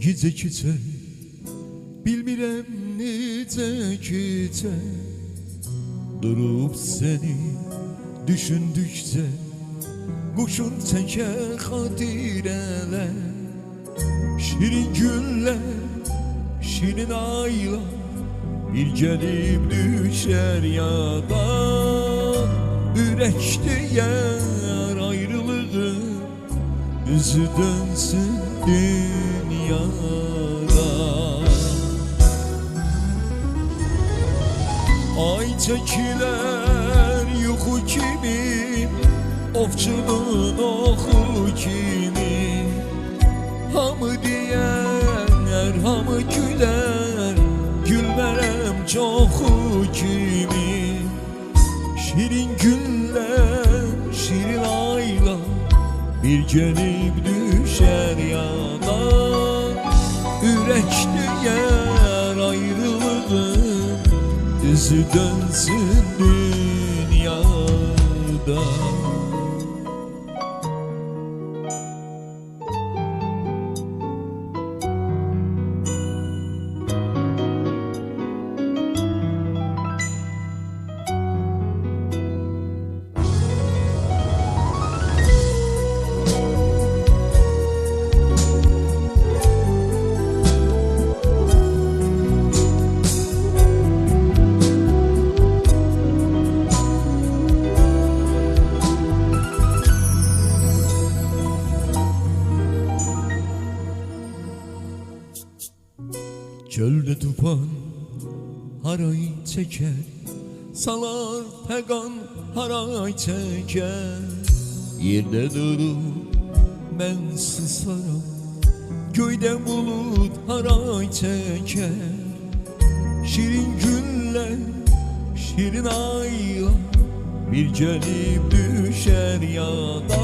Gecə bilmirəm necə durub səni düşündükcə quşun çəkər xatirələr, şirin günlər, şirin aylar bir gəlib düşər yada. Ürəkdə yar ayrılığın üzü dönsün dünyada. Ay çəkilər yuxu kimi, ovçunun oxu kimi. Hamı deyər, hamı gülər, gülmərəm çoxu kimi. Şirin günlər, şirin aylar bir gəlib düşər yada. Ürək deyər ayrılığın üzü dönsün dünyada. Çöldə tufan haray çəkər, salar fəqan haray çəkər. Yerdə durub mən susaram, göydə bulut haray çəkər. Şirin günlər, şirin aylar bir gəlib düşər yada.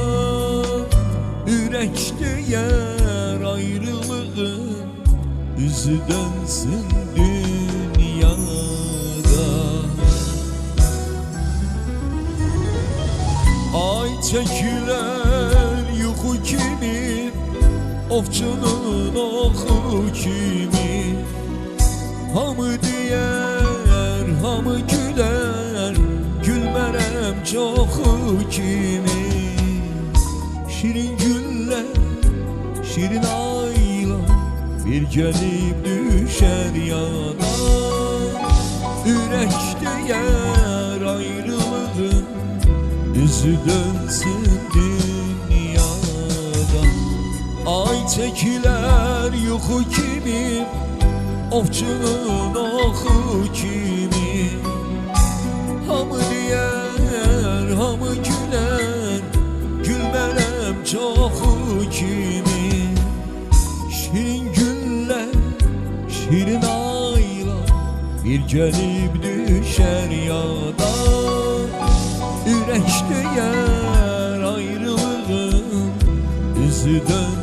Ürək deyər ayrılığın üzü dönsün dünyada. Ay çəkilər yuxu kimi, ovçunun oxu kimi. Hamı deyər, hamı gülər, gülmərəm çoxu kimi. Şirin günlər, şirin aylar bir gəlib düşər yada. Ürək deyər ayrılığın üzü dönsün dünyada. Ay çəkilər yuxu kimi, ovçunun oxu kimi. Hamı deyər, hamı gülər, gülmərəm çoxu kimi. Şirin günlər, şirin aylar bir gəlib düşər yada. Ürək deyər ayrılığın üzü dönsün